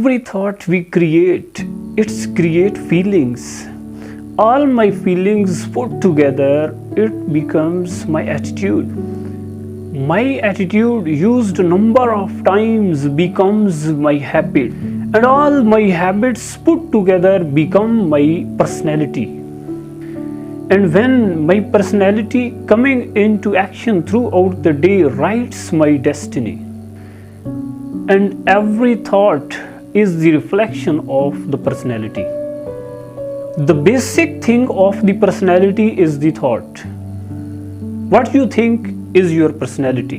Every thought we create, it's create feelings. All my feelings put together, it becomes my attitude. My attitude used a number of times becomes my habit, and all my habits put together become my personality. And when my personality coming into action throughout the day writes my destiny. And every thought is the reflection of the personality. The basic thing of the personality is the thought. What you think is your personality.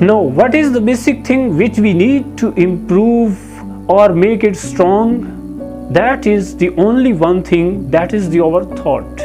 Now, what is the basic thing which we need to improve or make it strong? That is the only one thing, that is our thought.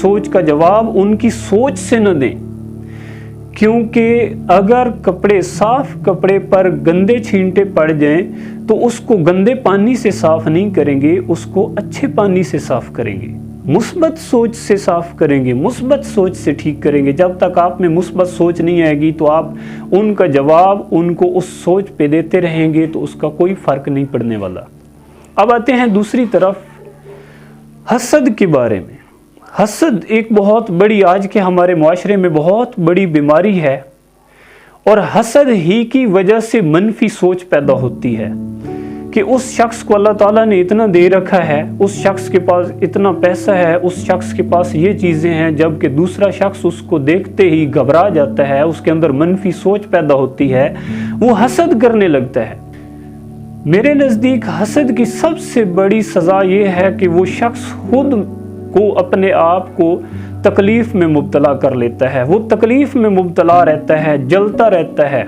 سوچ کا جواب ان کی سوچ سے نہ دیں، کیونکہ اگر صاف کپڑے پر گندے چھینٹے پڑ جائیں تو اس کو گندے پانی سے صاف نہیں کریں گے، اس کو اچھے پانی سے صاف کریں گے، مثبت سوچ سے صاف کریں گے، مثبت سوچ سے ٹھیک کریں گے۔ جب تک آپ میں مثبت سوچ نہیں آئے گی تو آپ ان کا جواب ان کو اس سوچ پہ دیتے رہیں گے تو اس کا کوئی فرق نہیں پڑنے والا۔ اب آتے ہیں دوسری طرف حسد کے بارے میں۔ حسد ایک بہت بڑی، آج کے ہمارے معاشرے میں بہت بڑی بیماری ہے، اور حسد ہی کی وجہ سے منفی سوچ پیدا ہوتی ہے کہ اس شخص کو اللہ تعالیٰ نے اتنا دے رکھا ہے، اس شخص کے پاس اتنا پیسہ ہے، اس شخص کے پاس یہ چیزیں ہیں، جبکہ دوسرا شخص اس کو دیکھتے ہی گھبرا جاتا ہے، اس کے اندر منفی سوچ پیدا ہوتی ہے، وہ حسد کرنے لگتا ہے۔ میرے نزدیک حسد کی سب سے بڑی سزا یہ ہے کہ وہ شخص خود کو اپنے آپ کو تکلیف میں مبتلا کر لیتا ہے، وہ تکلیف میں مبتلا رہتا ہے، جلتا رہتا ہے۔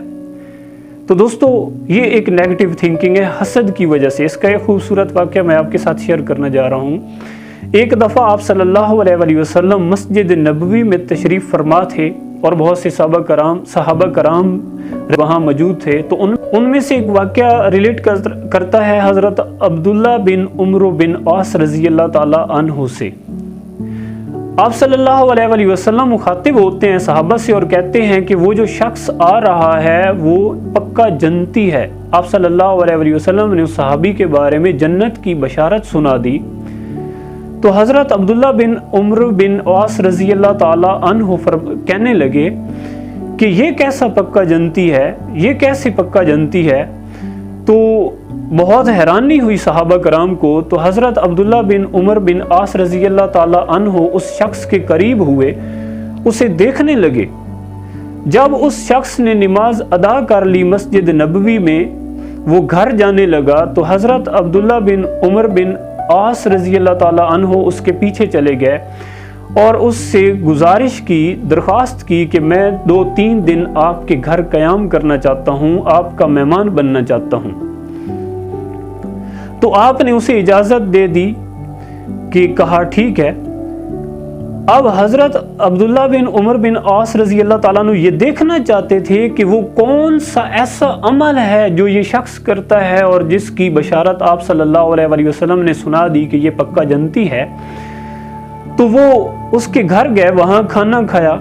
تو دوستو یہ ایک نیگیٹو تھنکنگ ہے حسد کی وجہ سے۔ اس کا ایک خوبصورت واقعہ میں آپ کے ساتھ شیئر کرنا جا رہا ہوں۔ ایک دفعہ آپ صلی اللہ علیہ وسلم مسجد نبوی میں تشریف فرما تھے اور بہت سے صحابہ کرام وہاں موجود تھے، تو ان میں سے ایک واقعہ ریلیٹ کرتا ہے حضرت عبداللہ بن عمرو بن عاص رضی اللہ تعالی عنہ سے۔ آپ صلی اللہ علیہ وسلم مخاطب ہوتے ہیں صحابہ سے اور کہتے ہیں کہ وہ جو شخص آ رہا ہے وہ پکا جنتی ہے۔ آپ صلی اللہ علیہ وسلم نے اس صحابی کے بارے میں جنت کی بشارت سنا دی۔ تو حضرت عبداللہ بن عمرو بن عاص رضی اللہ تعالی عنہ کہنے لگے کہ یہ کیسا پکا جنتی ہے، یہ کیسے پکا جنتی ہے؟ تو بہت حیرانی ہوئی صحابہ کرام کو۔ تو حضرت عبداللہ بن عمر بن عاص رضی اللہ تعالی عنہ اس شخص کے قریب ہوئے، اسے دیکھنے لگے۔ جب اس شخص نے نماز ادا کر لی مسجد نبوی میں، وہ گھر جانے لگا تو حضرت عبداللہ بن عمر بن عاص رضی اللہ تعالی عنہ اس کے پیچھے چلے گئے اور اس سے گزارش کی، درخواست کی کہ میں 2-3 دن آپ کے گھر قیام کرنا چاہتا ہوں، آپ کا مہمان بننا چاہتا ہوں۔ تو آپ نے اسے اجازت دے دی کہ کہا ٹھیک ہے۔ اب حضرت عبداللہ بن عمر بن عاص رضی اللہ تعالیٰ عنہ یہ دیکھنا چاہتے تھے کہ وہ کون سا ایسا عمل ہے جو یہ شخص کرتا ہے اور جس کی بشارت آپ صلی اللہ علیہ وسلم نے سنا دی کہ یہ پکا جنتی ہے۔ تو وہ اس کے گھر گئے، وہاں کھانا کھایا،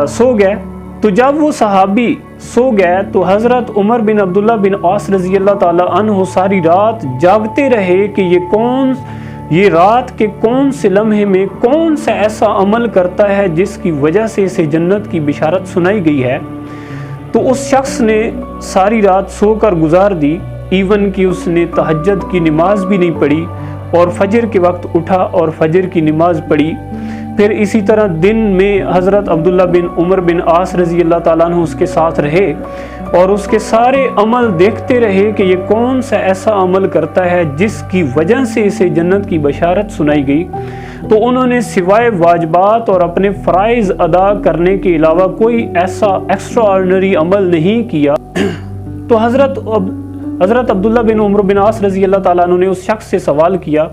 سو گئے۔ تو جب وہ صحابی سو گئے تو حضرت عمر بن عبداللہ بن عاص رضی اللہ تعالیٰ عنہ ساری رات جاگتے رہے کہ یہ رات کے کون سے لمحے میں کون سا ایسا عمل کرتا ہے جس کی وجہ سے اسے جنت کی بشارت سنائی گئی ہے۔ تو اس شخص نے ساری رات سو کر گزار دی، ایون کہ اس نے تہجد کی نماز بھی نہیں پڑھی اور فجر کے وقت اٹھا اور فجر کی نماز پڑھی۔ پھر اسی طرح دن میں حضرت عبداللہ بن عمر بن عاص رضی اللہ تعالیٰ عنہ اس کے ساتھ رہے اور اس کے سارے عمل دیکھتے رہے کہ یہ کون سا ایسا عمل کرتا ہے جس کی وجہ سے اسے جنت کی بشارت سنائی گئی۔ تو انہوں نے سوائے واجبات اور اپنے فرائض ادا کرنے کے علاوہ کوئی ایسا ایکسٹرا آرڈنری عمل نہیں کیا۔ تو حضرت عبداللہ بن عمر بن عاص رضی اللہ تعالیٰ عنہ نے اس شخص سے سوال کیا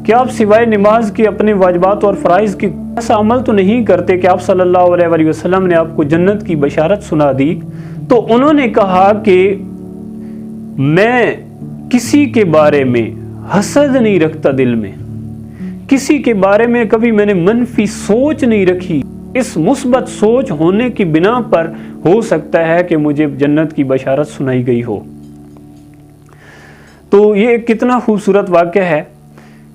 کہ آپ سوائے نماز کے اپنے واجبات اور فرائض کے ایسا عمل تو نہیں کرتے کہ آپ صلی اللہ علیہ وسلم نے آپ کو جنت کی بشارت سنا دی؟ تو انہوں نے کہا کہ میں کسی کے بارے میں حسد نہیں رکھتا، دل میں کسی کے بارے میں کبھی میں نے منفی سوچ نہیں رکھی۔ اس مثبت سوچ ہونے کی بنا پر ہو سکتا ہے کہ مجھے جنت کی بشارت سنائی گئی ہو۔ تو یہ کتنا خوبصورت واقعہ ہے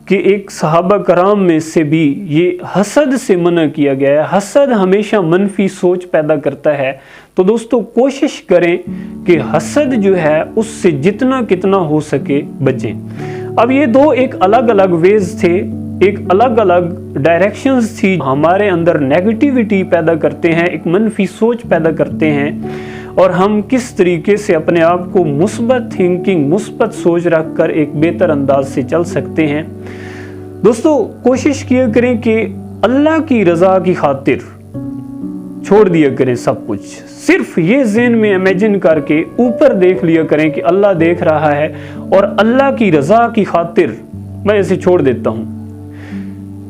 کہ ایک صحابہ کرام میں سے بھی یہ حسد سے منع کیا گیا ہے۔ حسد ہمیشہ منفی سوچ پیدا کرتا ہے۔ تو دوستو کوشش کریں کہ حسد جو ہے اس سے جتنا کتنا ہو سکے بچیں۔ اب یہ دو ایک الگ الگ ویز تھے، ایک الگ الگ ڈائریکشنز تھی، ہمارے اندر نیگیٹیوٹی پیدا کرتے ہیں، ایک منفی سوچ پیدا کرتے ہیں، اور ہم کس طریقے سے اپنے آپ کو مثبت تھنکنگ، مثبت سوچ رکھ کر ایک بہتر انداز سے چل سکتے ہیں۔ دوستو کوشش کیا کریں کہ اللہ کی رضا کی خاطر چھوڑ دیا کریں سب کچھ، صرف یہ ذہن میں امیجن کر کے اوپر دیکھ لیا کریں کہ اللہ دیکھ رہا ہے اور اللہ کی رضا کی خاطر میں اسے چھوڑ دیتا ہوں۔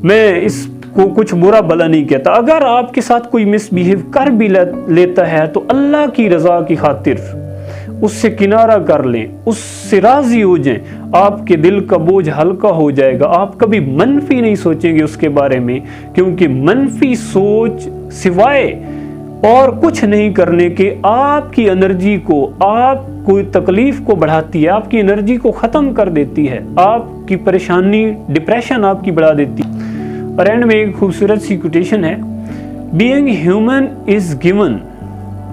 میں اس کو کچھ برا بلا نہیں کہتا. اگر آپ کے ساتھ کوئی مس بیہیو کر بھی لیتا ہے تو اللہ کی رضا کی خاطر اس سے کنارہ کر لیں, اس سے راضی ہو جائیں, آپ کے دل کا بوجھ ہلکا ہو جائے گا. آپ کبھی منفی نہیں سوچیں گے اس کے بارے میں, کیونکہ منفی سوچ سوائے اور کچھ نہیں کرنے کے آپ کی انرجی کو, آپ کوئی تکلیف کو بڑھاتی ہے, آپ کی انرجی کو ختم کر دیتی ہے, آپ کی پریشانی ڈپریشن آپ کی بڑھا دیتی ہے. اور اینڈ میں ایک خوبصورت سی کوٹیشن ہے, being human is given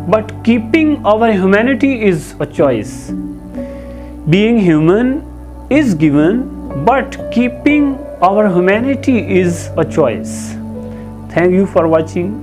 but keeping our humanity is a choice. Being human is given, but keeping our humanity is a choice. Thank you for watching.